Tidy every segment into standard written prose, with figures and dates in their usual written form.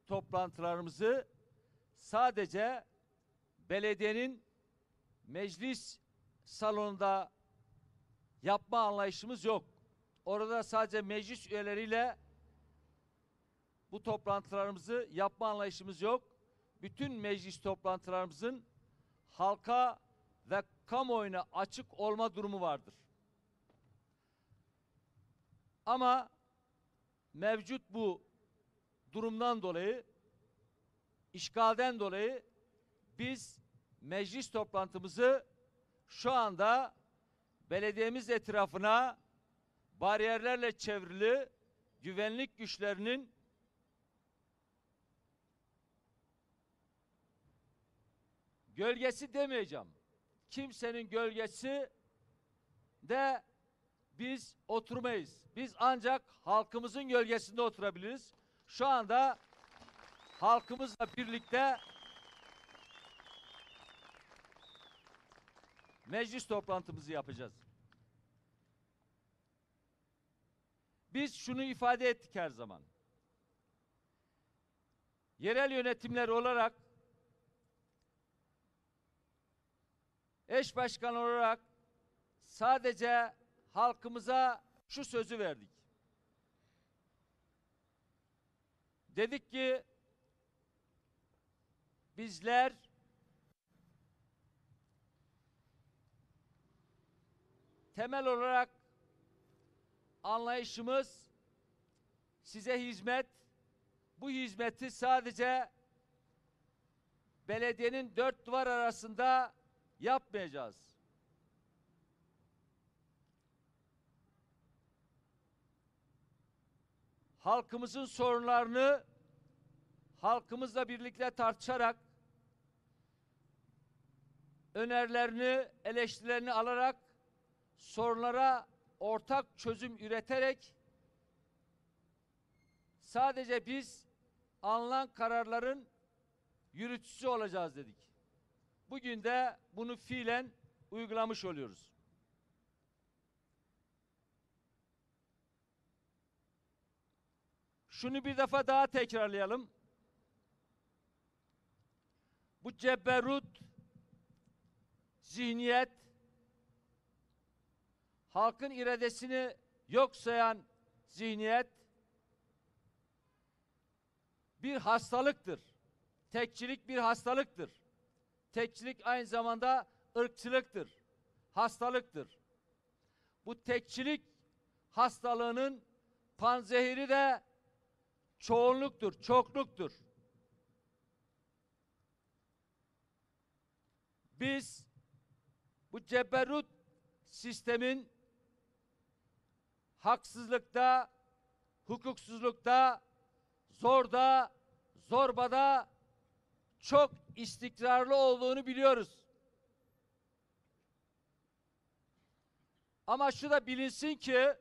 toplantılarımızı sadece belediyenin meclis salonunda yapma anlayışımız yok. Orada sadece meclis üyeleriyle bu toplantılarımızı yapma anlayışımız yok. Bütün meclis toplantılarımızın halka ve kamuoyuna açık olma durumu vardır. Ama mevcut bu durumdan dolayı, işgalden dolayı biz meclis toplantımızı şu anda belediyemiz etrafına bariyerlerle çevrili güvenlik güçlerinin gölgesi demeyeceğim. Kimsenin gölgesi de biz oturmayız. Biz ancak halkımızın gölgesinde oturabiliriz. Şu anda halkımızla birlikte meclis toplantımızı yapacağız. Biz şunu ifade ettik her zaman. Yerel yönetimler olarak, eş başkan olarak sadece halkımıza şu sözü verdik. Dedik ki bizler temel olarak anlayışımız size hizmet, bu hizmeti sadece belediyenin dört duvar arasında yapmayacağız. Halkımızın sorunlarını halkımızla birlikte tartışarak, önerilerini, eleştirilerini alarak, sorunlara ortak çözüm üreterek sadece biz alınan kararların yürütücüsü olacağız dedik. Bugün de bunu fiilen uygulamış oluyoruz. Şunu bir defa daha tekrarlayalım. Bu ceberrut zihniyet, halkın iradesini yok sayan zihniyet bir hastalıktır. Tekçilik bir hastalıktır. Tekçilik aynı zamanda ırkçılıktır, hastalıktır. Bu tekçilik hastalığının panzehiri de çoğunluktur, çokluktur. Biz bu ceberrut sistemin haksızlıkta, hukuksuzlukta, zorda, zorbada çok istikrarlı olduğunu biliyoruz. Ama şu da bilinsin ki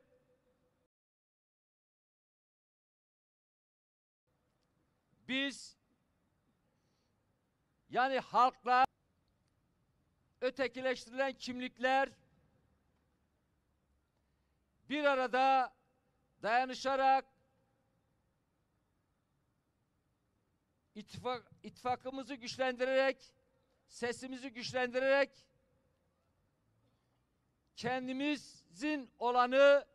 biz, yani halkla ötekileştirilen kimlikler bir arada dayanışarak ittifakımızı güçlendirerek, sesimizi güçlendirerek kendimizin olanı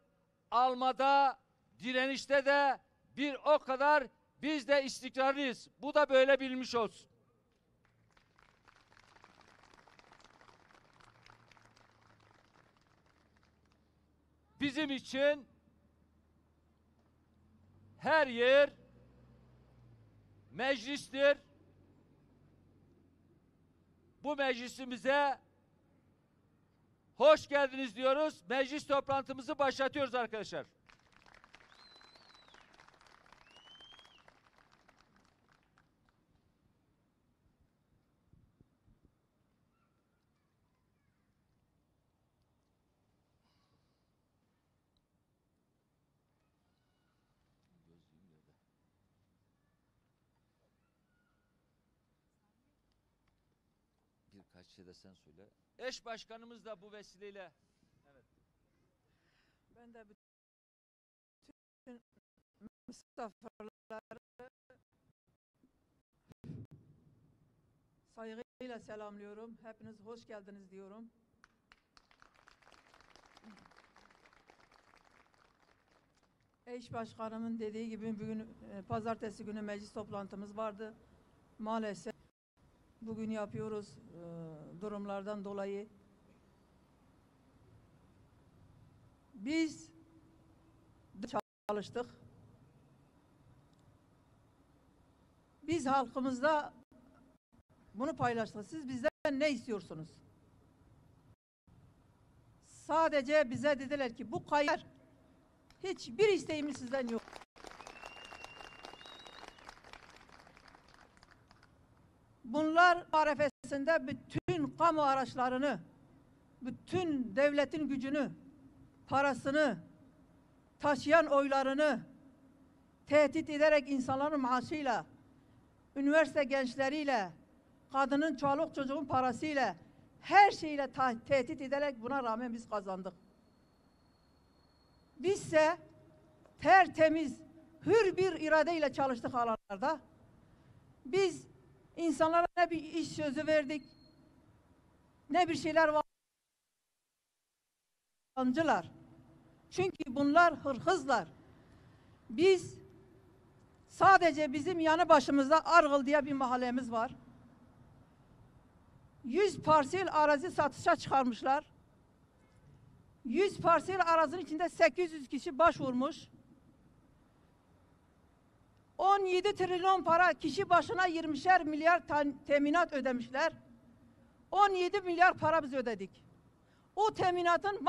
almada, direnişte de bir o kadar biz de istikrarlıyız. Bu da böyle bilmiş olsun. Bizim için her yer meclistir. Bu meclisimize hoş geldiniz diyoruz. Meclis toplantımızı başlatıyoruz arkadaşlar. Birkaç şey de sen söyle. Eş başkanımız da bu vesileyle. Evet. Ben de bütün misafirleri Saygıyla selamlıyorum. Hepiniz hoş geldiniz diyorum. Eş başkanımın dediği gibi bugün pazartesi günü meclis toplantımız vardı. Maalesef bugün yapıyoruz durumlardan dolayı. Biz çalıştık. Biz halkımızla bunu paylaştık. Siz bizden ne istiyorsunuz? Sadece bize dediler ki bu kayıt hiçbir isteğimiz sizden yok. Bunlar arefesinde bütün kamu araçlarını, bütün devletin gücünü, parasını, taşıyan oylarını tehdit ederek insanların maaşıyla, üniversite gençleriyle, kadının çoluk çocuğun parasıyla, her şeyle tehdit ederek buna rağmen biz kazandık. Bizse tertemiz, hür bir iradeyle çalıştık alanlarda. Biz insanlara ne bir iş sözü verdik, ne bir şeyler var. Çünkü bunlar hırhızlar. Biz sadece bizim yanı başımızda Argıl diye bir mahallemiz var. 100 parsel arazi satışa çıkarmışlar. 100 parsel arazinin içinde 800 kişi başvurmuş. 17 trilyon para kişi başına 20'şer milyar teminat ödemişler. 17 milyar para biz ödedik. O teminatın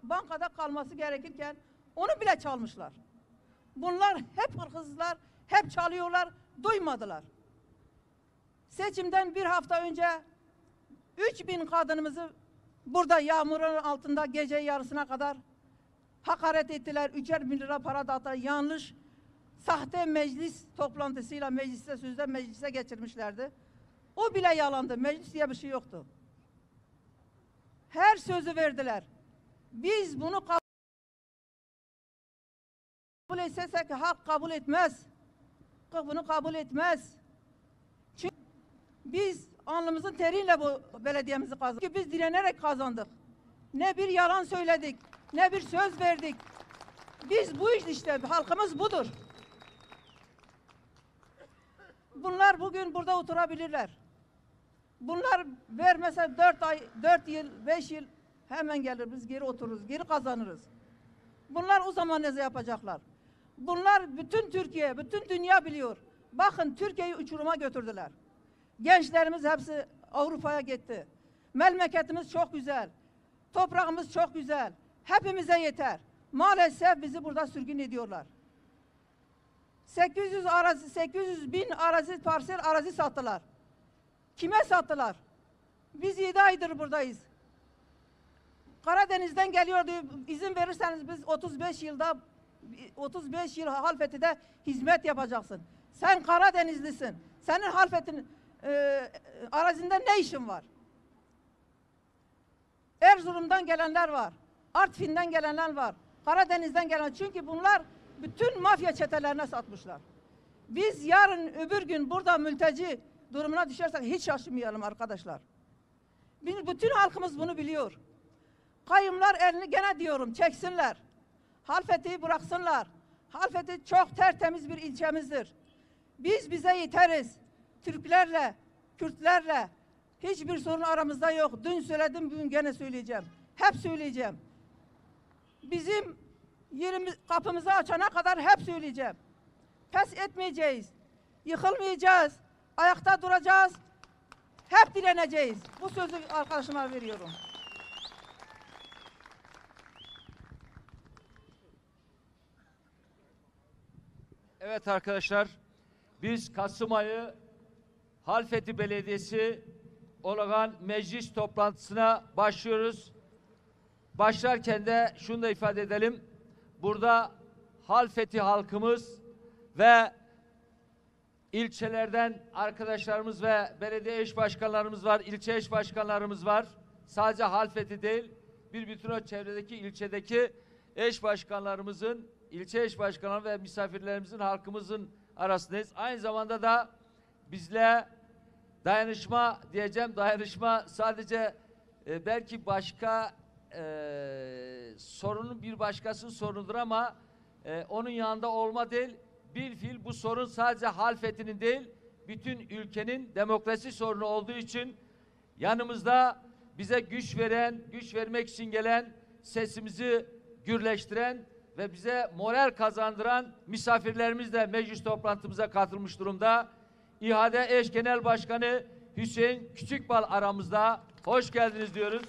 bankada kalması gerekirken onu bile çalmışlar. Bunlar hep hırsızlar, hep çalıyorlar, duymadılar. Seçimden bir hafta önce 3000 kadınımızı burada yağmurun altında gece yarısına kadar hakaret ettiler. 3'er bin lira para dağıttılar. Yanlış, sahte meclis toplantısıyla mecliste sözde meclise geçirmişlerdi. O bile yalandı. Meclis diye bir şey yoktu. Her sözü verdiler. Biz bunu kabul etsek halk kabul etmez. Bunu kabul etmez. Çünkü biz alnımızın teriyle bu belediyemizi kazandık. Çünkü biz direnerek kazandık. Ne bir yalan söyledik, ne bir söz verdik. Biz bu işte halkımız budur. Bunlar bugün burada oturabilirler. Bunlar vermese 4 ay, 4 yıl, 5 yıl hemen gelir, biz geri otururuz, geri kazanırız. Bunlar o zaman ne yapacaklar? Bunlar bütün Türkiye, bütün dünya biliyor. Bakın Türkiye'yi uçuruma götürdüler. Gençlerimiz hepsi Avrupa'ya gitti. Memleketimiz çok güzel. Toprağımız çok güzel. Hepimize yeter. Maalesef bizi burada sürgün ediyorlar. 800 bin parsel arazi sattılar. Kime sattılar? Biz 7 aydır buradayız. Karadeniz'den geliyordu. İzin verirseniz biz 35 yıl Halfeti'de hizmet yapacaksın. Sen Karadenizlisin. Senin Halfeti'nin arazinde ne işin var? Erzurum'dan gelenler var. Artvin'den gelenler var. Karadeniz'den gelen. Çünkü bunlar bütün mafya çetelerine satmışlar. Biz yarın öbür gün burada mülteci durumuna düşersek hiç şaşırmayalım arkadaşlar. Bütün halkımız bunu biliyor. Kayyumlar elini gene diyorum çeksinler. Halfeti'yi bıraksınlar. Halfeti çok tertemiz bir ilçemizdir. Biz bize yeteriz. Türklerle, Kürtlerle hiçbir sorun aramızda yok. Dün söyledim, bugün gene söyleyeceğim. Hep söyleyeceğim. Bizim yerimiz, kapımızı açana kadar hep söyleyeceğim. Pes etmeyeceğiz. Yıkılmayacağız. Ayakta duracağız. Hep direneceğiz. Bu sözü arkadaşıma veriyorum. Evet arkadaşlar, biz Kasım ayı Halfeti Belediyesi olağan meclis toplantısına başlıyoruz. Başlarken de şunu da ifade edelim. Burada Halfeti halkımız ve ilçelerden arkadaşlarımız ve belediye eş başkanlarımız var, ilçe eş başkanlarımız var. Sadece Halfeti değil, bir bütün o çevredeki ilçedeki eş başkanlarımızın, ilçe eş başkanları ve misafirlerimizin, halkımızın arasındayız. Aynı zamanda da bizle dayanışma diyeceğim. Dayanışma sadece belki başka sorunun bir başkasının sorunudur ama onun yanında olma değil. Bilfiil bu sorun sadece Halfeti'nin değil, bütün ülkenin demokrasi sorunu olduğu için yanımızda bize güç veren, güç vermek için gelen, sesimizi gürleştiren ve bize moral kazandıran misafirlerimiz de meclis toplantımıza katılmış durumda. İHA'de eş genel başkanı Hüseyin Küçükbal aramızda. Hoş geldiniz diyoruz.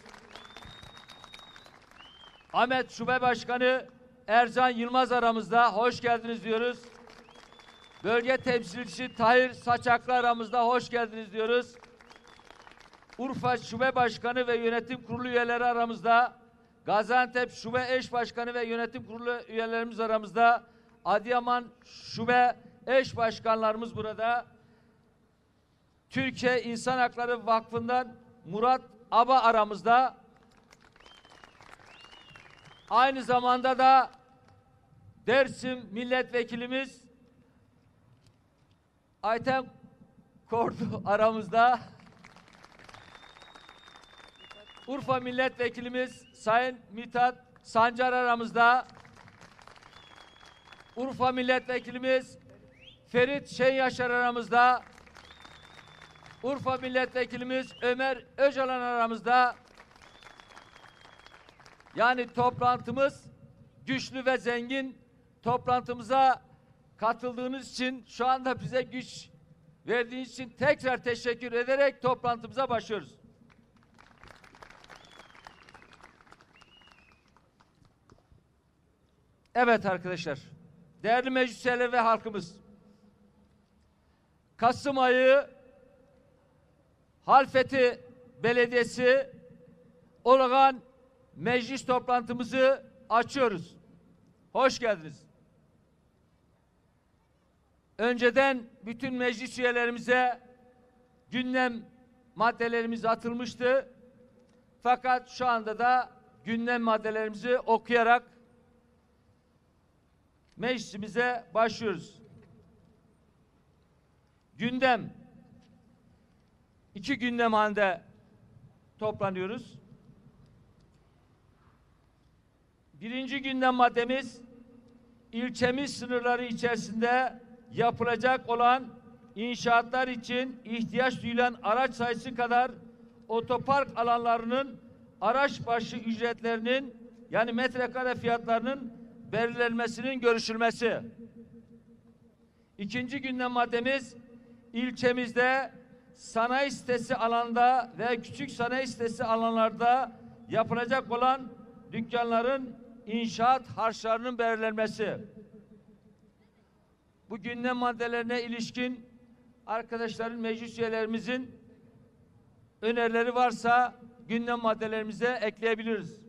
Ahmet Şube Başkanı Ercan Yılmaz aramızda. Hoş geldiniz diyoruz. Bölge temsilcisi Tahir Saçaklı aramızda. Hoş geldiniz diyoruz. Urfa Şube Başkanı ve Yönetim Kurulu üyeleri aramızda. Gaziantep Şube Eş Başkanı ve Yönetim Kurulu üyelerimiz aramızda. Adıyaman Şube Eş Başkanlarımız burada. Türkiye İnsan Hakları Vakfı'ndan Murat Aba aramızda. Aynı zamanda da Dersim Milletvekilimiz Ayten Kordu aramızda. Urfa Milletvekilimiz Sayın Mithat Sancar aramızda. Urfa Milletvekilimiz Ferit Şenyaşar aramızda. Urfa Milletvekilimiz Ömer Öcalan aramızda. Yani toplantımız güçlü ve zengin. Toplantımıza katıldığınız için, şu anda bize güç verdiğiniz için tekrar teşekkür ederek toplantımıza başlıyoruz. Evet arkadaşlar, değerli meclis üyeleri ve halkımız, Kasım ayı Halfeti Belediyesi olağan meclis toplantımızı açıyoruz. Hoş geldiniz. Önceden bütün meclis üyelerimize gündem maddelerimiz atılmıştı. Fakat şu anda da gündem maddelerimizi okuyarak meclisimize başlıyoruz. Gündem. 2 gündem halinde toplanıyoruz. Birinci gündem maddemiz, ilçemiz sınırları içerisinde yapılacak olan inşaatlar için ihtiyaç duyulan araç sayısı kadar otopark alanlarının araç başı ücretlerinin, yani metrekare fiyatlarının belirlenmesinin görüşülmesi. İkinci gündem maddemiz, ilçemizde sanayi sitesi alanda ve küçük sanayi sitesi alanlarda yapılacak olan dükkanların inşaat harçlarının belirlenmesi. Bu gündem maddelerine ilişkin arkadaşların, meclis üyelerimizin önerileri varsa gündem maddelerimize ekleyebiliriz.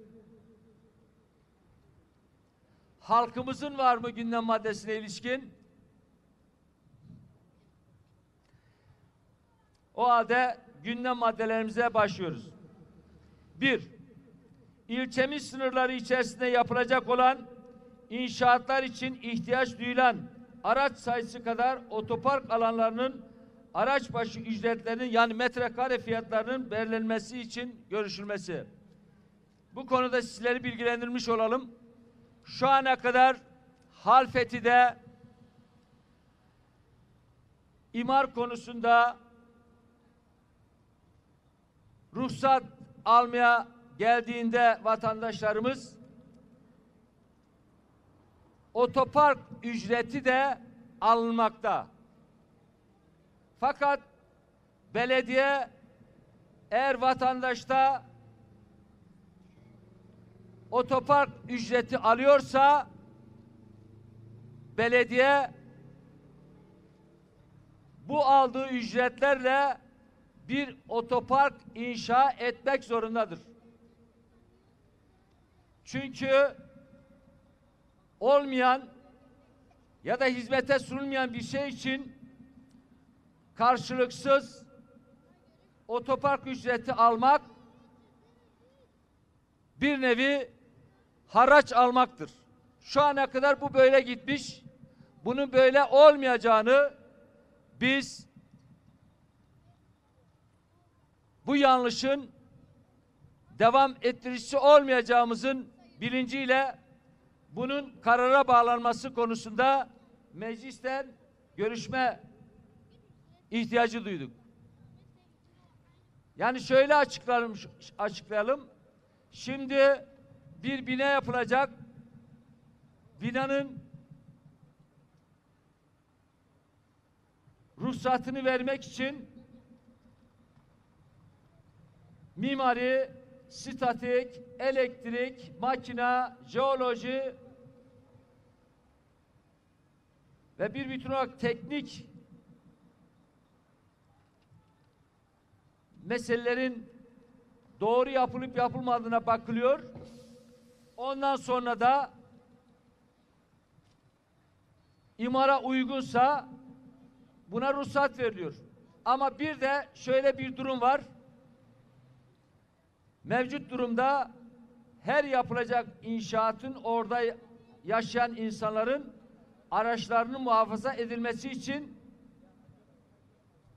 Halkımızın var mı gündem maddesine ilişkin? O halde gündem maddelerimize başlıyoruz. 1. İlçemiz sınırları içerisinde yapılacak olan inşaatlar için ihtiyaç duyulan araç sayısı kadar otopark alanlarının araç başı ücretlerinin, yani metrekare fiyatlarının belirlenmesi için görüşülmesi. Bu konuda sizleri bilgilendirmiş olalım. Şu ana kadar Halfeti'de imar konusunda ruhsat almaya geldiğinde vatandaşlarımız otopark ücreti de alınmakta. Fakat belediye eğer vatandaşta otopark ücreti alıyorsa belediye bu aldığı ücretlerle bir otopark inşa etmek zorundadır. Çünkü olmayan ya da hizmete sunulmayan bir şey için karşılıksız otopark ücreti almak bir nevi haraç almaktır. Şu ana kadar bu böyle gitmiş. Bunun böyle olmayacağını biz bu yanlışın devam ettiricisi olmayacağımızın bilinciyle bunun karara bağlanması konusunda meclisten görüşme ihtiyacı duyduk. Yani şöyle açıklayalım. Şimdi bir bina yapılacak. Binanın ruhsatını vermek için mimari, statik, elektrik, makina, jeoloji ve bir bütün olarak teknik meselelerin doğru yapılıp yapılmadığına bakılıyor. Ondan sonra da imara uygunsa buna ruhsat veriliyor. Ama bir de şöyle bir durum var. Mevcut durumda her yapılacak inşaatın orada yaşayan insanların araçlarının muhafaza edilmesi için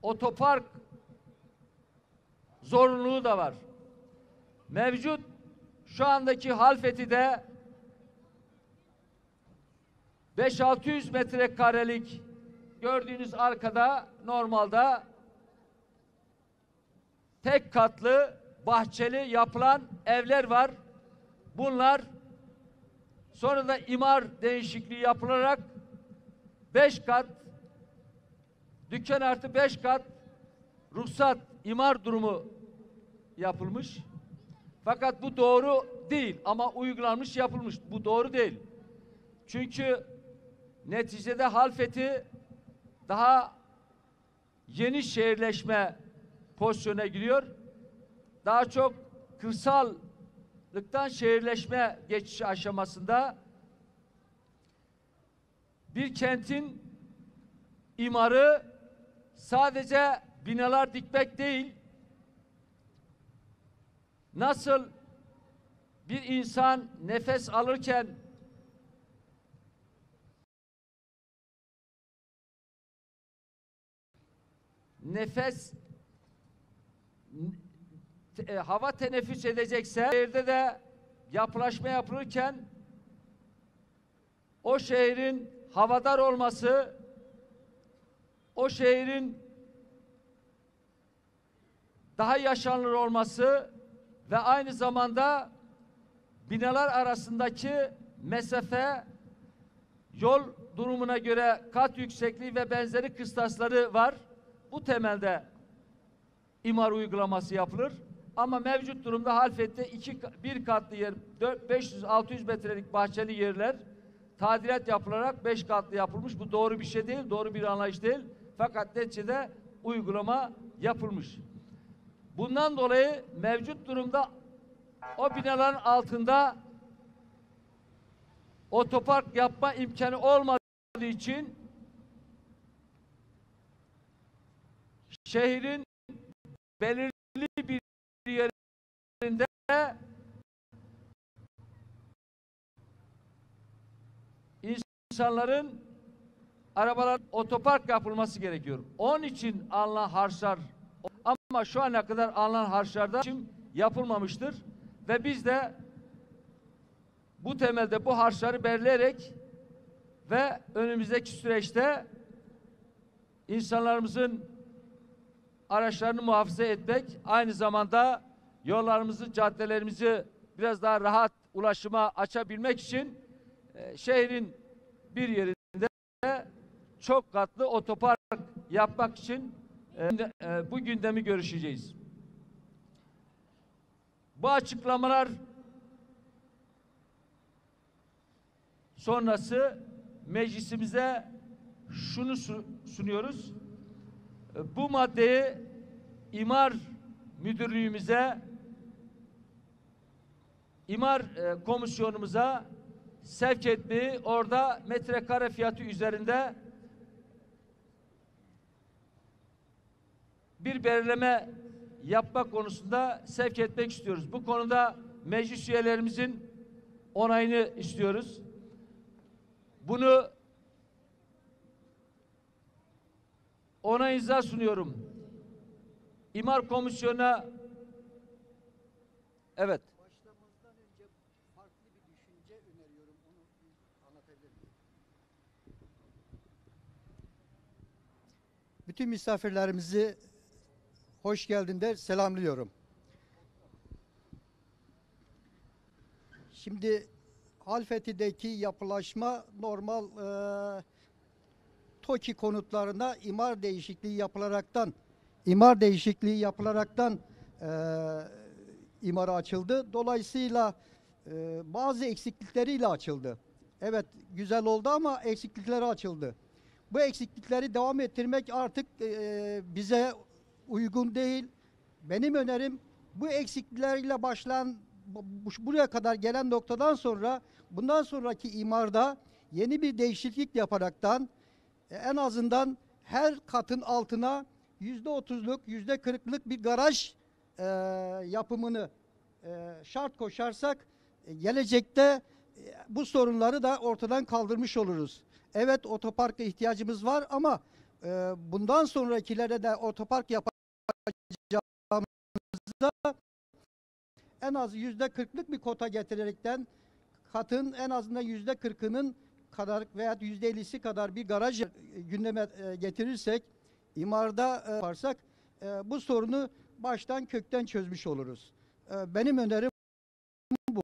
otopark zorunluluğu da var. Mevcut şu andaki Halfeti'de 5-600 metrekarelik gördüğünüz arkada normalde tek katlı bahçeli yapılan evler var. Bunlar sonra da imar değişikliği yapılarak 5 kat dükkan artı 5 kat ruhsat imar durumu yapılmış. Fakat bu doğru değil ama uygulanmış yapılmış. Bu doğru değil. Çünkü neticede Halfeti daha yeni şehirleşme pozisyona giriyor. Daha çok kırsallıktan şehirleşme geçiş aşamasında bir kentin imarı sadece binalar dikmek değil, nasıl bir insan nefes alırken hava teneffüs edecekse, şehirde de yapılaşma yapılırken o şehrin havadar olması, o şehrin daha yaşanılır olması ve aynı zamanda binalar arasındaki mesafe, yol durumuna göre kat yüksekliği ve benzeri kıstasları var. Bu temelde imar uygulaması yapılır. Ama mevcut durumda Halfet'te bir katlı yer, 500-600 metrelik bahçeli yerler tadilat yapılarak 5 katlı yapılmış. Bu doğru bir şey değil, doğru bir anlayış değil. Fakat neticede uygulama yapılmış. Bundan dolayı mevcut durumda o binaların altında otopark yapma imkanı olmadığı için şehrin belirli bir yerinde insanların arabalar otopark yapılması gerekiyor. Onun için alınan harçlar, ama şu ana kadar alınan harçlarda yapılmamıştır ve biz de bu temelde bu harçları belirleyerek ve önümüzdeki süreçte insanlarımızın araçlarını muhafaza etmek, aynı zamanda yollarımızı, caddelerimizi biraz daha rahat ulaşıma açabilmek için şehrin bir yerinde çok katlı otopark yapmak için bu gündemi görüşeceğiz. Bu açıklamalar sonrası meclisimize şunu sunuyoruz. Bu maddeyi imar müdürlüğümüze, imar komisyonumuza sevk etmeyi, orada metrekare fiyatı üzerinde bir belirleme yapmak konusunda sevk etmek istiyoruz. Bu konuda meclis üyelerimizin onayını istiyoruz. Bunu onayınıza sunuyorum. İmar komisyonuna Evet. Başlamazdan önce farklı bir düşünce öneriyorum. Onu bir anlatabilir miyim? Bütün misafirlerimizi hoş geldin der, selamlıyorum. Şimdi Halfeti'deki yapılaşma normal TOKİ konutlarına imar değişikliği yapılaraktan imara açıldı. Dolayısıyla bazı eksiklikleriyle açıldı. Evet, güzel oldu ama eksiklikleri açıldı. Bu eksiklikleri devam ettirmek artık bize uygun değil. Benim önerim bu eksikliklerle başlayan buraya kadar gelen noktadan sonra bundan sonraki imarda yeni bir değişiklik yaparaktan en azından her katın altına %30'luk, %40'lık bir garaj yapımını şart koşarsak gelecekte bu sorunları da ortadan kaldırmış oluruz. Evet, otoparka ihtiyacımız var ama bundan sonrakilere de otopark yapacağımızda en az %40'lık bir kota getirerekten katın en azından %40'ının kadar veya %50'si kadar bir garaj gündeme getirirsek, imarda yaparsak bu sorunu baştan kökten çözmüş oluruz. Benim önerim bu.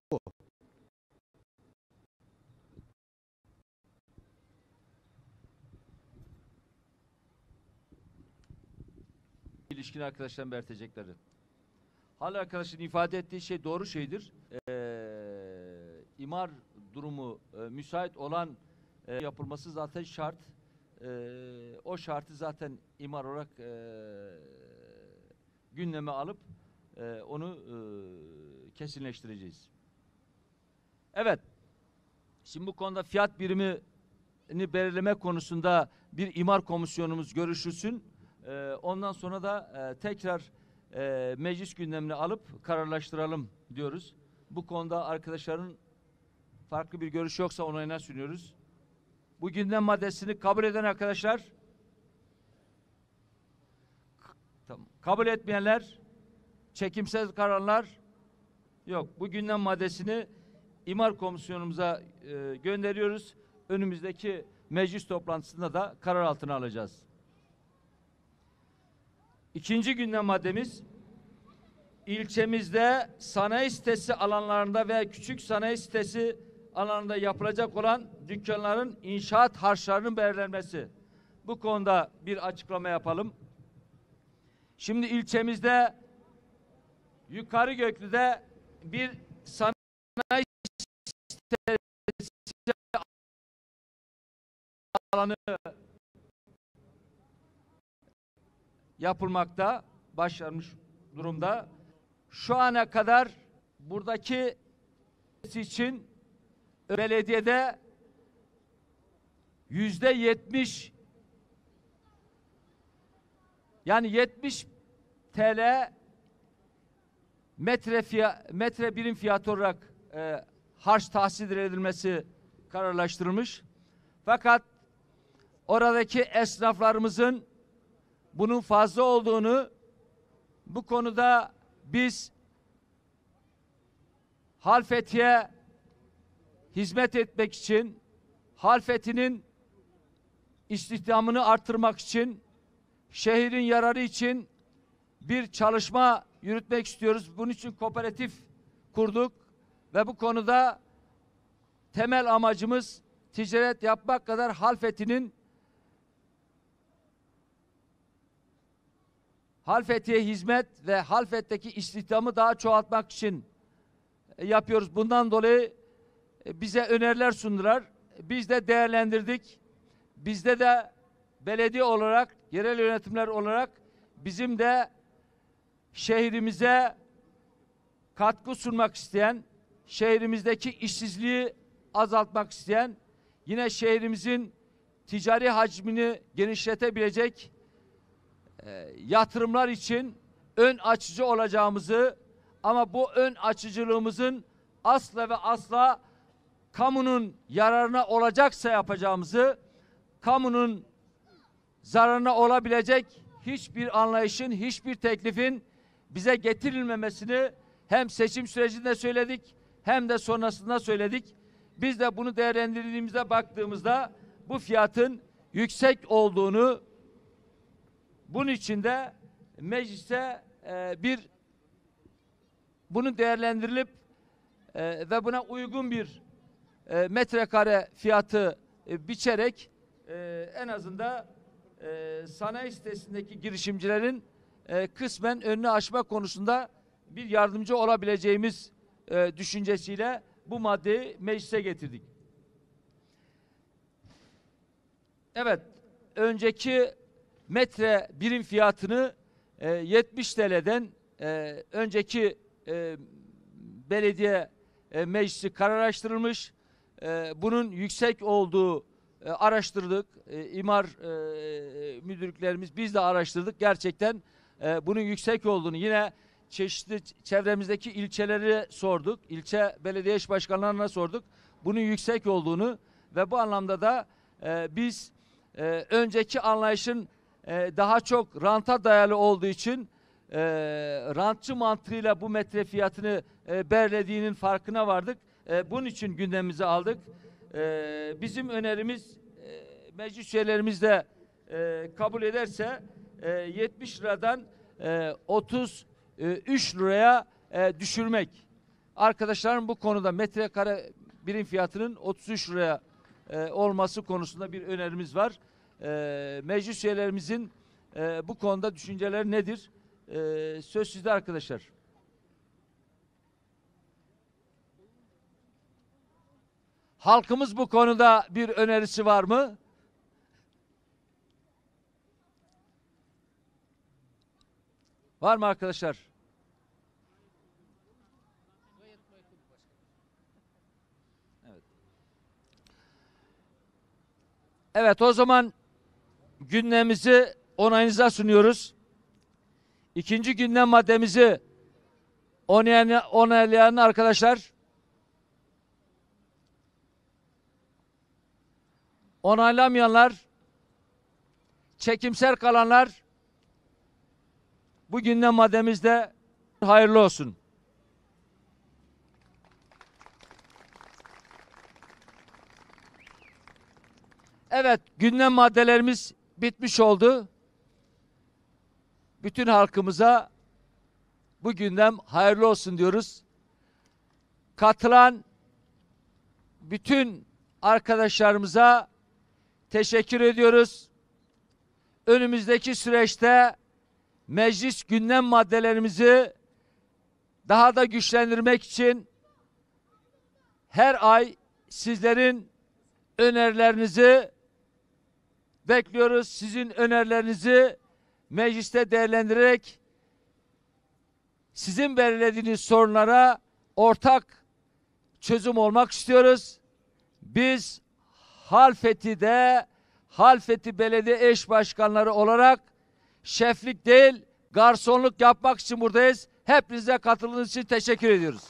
İlişkin arkadaşların belirtecekleri. Hal arkadaşın ifade ettiği şey doğru şeydir. İmar durumu müsait olan yapılması zaten şart. O şartı zaten imar olarak gündeme alıp onu kesinleştireceğiz. Evet. Şimdi bu konuda fiyat birimini belirleme konusunda bir imar komisyonumuz görüşülsün. Ondan sonra da tekrar meclis gündemine alıp kararlaştıralım diyoruz. Bu konuda arkadaşların farklı bir görüş yoksa onayına sunuyoruz. Bu gündem maddesini kabul eden arkadaşlar, tamam. Kabul etmeyenler, çekimsel kararlar yok. Bu gündem maddesini imar komisyonumuza gönderiyoruz. Önümüzdeki meclis toplantısında da karar altına alacağız. İkinci gündem maddemiz, ilçemizde sanayi sitesi alanlarında ve küçük sanayi sitesi alanında yapılacak olan dükkanların inşaat harçlarının belirlenmesi. Bu konuda bir açıklama yapalım. Şimdi ilçemizde Yukarı Göklü'de bir sanayi sitesi alanı yapılmakta, başlanmış durumda. Şu ana kadar buradaki için belediyede %70, yani 70 TL metre birim fiyatı olarak harç tahsil edilmesi kararlaştırılmış. Fakat oradaki esnaflarımızın bunun fazla olduğunu, bu konuda biz Halfeti'ye hizmet etmek için, Halfeti'nin istihdamını artırmak için, şehrin yararı için bir çalışma yürütmek istiyoruz. Bunun için kooperatif kurduk ve bu konuda temel amacımız ticaret yapmak kadar Halfeti'ye hizmet ve Halfet'teki istihdamı daha çoğaltmak için yapıyoruz. Bundan dolayı bize öneriler sundular. Biz de değerlendirdik. Bizde de belediye olarak, yerel yönetimler olarak bizim de şehrimize katkı sunmak isteyen, şehrimizdeki işsizliği azaltmak isteyen, yine şehrimizin ticari hacmini genişletebilecek yatırımlar için ön açıcı olacağımızı, ama bu ön açıcılığımızın asla ve asla kamunun yararına olacaksa yapacağımızı, kamunun zararına olabilecek hiçbir anlayışın, hiçbir teklifin bize getirilmemesini hem seçim sürecinde söyledik hem de sonrasında söyledik. Biz de bunu değerlendirdiğimizde baktığımızda bu fiyatın yüksek olduğunu, bunun için de meclise bunu değerlendirilip ve buna uygun bir metrekare fiyatı biçerek en azından sanayi sitesindeki girişimcilerin kısmen önünü açma konusunda bir yardımcı olabileceğimiz düşüncesiyle bu maddeyi meclise getirdik. Evet, önceki metre birim fiyatını 70 TL'den önceki belediye meclisi kararlaştırılmış. Bunun yüksek olduğu araştırdık. İmar müdürlüklerimiz biz de araştırdık. Gerçekten bunun yüksek olduğunu, yine çeşitli çevremizdeki ilçeleri sorduk. İlçe belediye eş başkanlarına sorduk. Bunun yüksek olduğunu ve bu anlamda da biz önceki anlayışın daha çok ranta dayalı olduğu için rantçı mantığıyla bu metre fiyatını belirlediğinin farkına vardık. Bunun için gündemimize aldık. Bizim önerimiz meclis üyelerimiz de kabul ederse 70 liradan 33 liraya düşürmek. Arkadaşlarım bu konuda metrekare birim fiyatının 33 liraya olması konusunda bir önerimiz var. Meclis üyelerimizin bu konuda düşünceleri nedir? Söz sizde arkadaşlar. Halkımız bu konuda bir önerisi var mı? Var mı arkadaşlar? Evet. Evet, o zaman gündemimizi onayınıza sunuyoruz. İkinci gündem maddemizi onaylayan arkadaşlar, onaylamayanlar, çekimser kalanlar, bu gündem maddemizde hayırlı olsun. Evet, gündem maddelerimiz bitmiş oldu. Bütün halkımıza bu gündem hayırlı olsun diyoruz. Katılan bütün arkadaşlarımıza teşekkür ediyoruz. Önümüzdeki süreçte meclis gündem maddelerimizi daha da güçlendirmek için her ay sizlerin önerilerinizi bekliyoruz. Sizin önerilerinizi mecliste değerlendirerek sizin belirlediğiniz sorunlara ortak çözüm olmak istiyoruz. Biz Halfeti Belediye Eş Başkanları olarak şeflik değil, garsonluk yapmak için buradayız. Hepinize katıldığınız için teşekkür ediyoruz.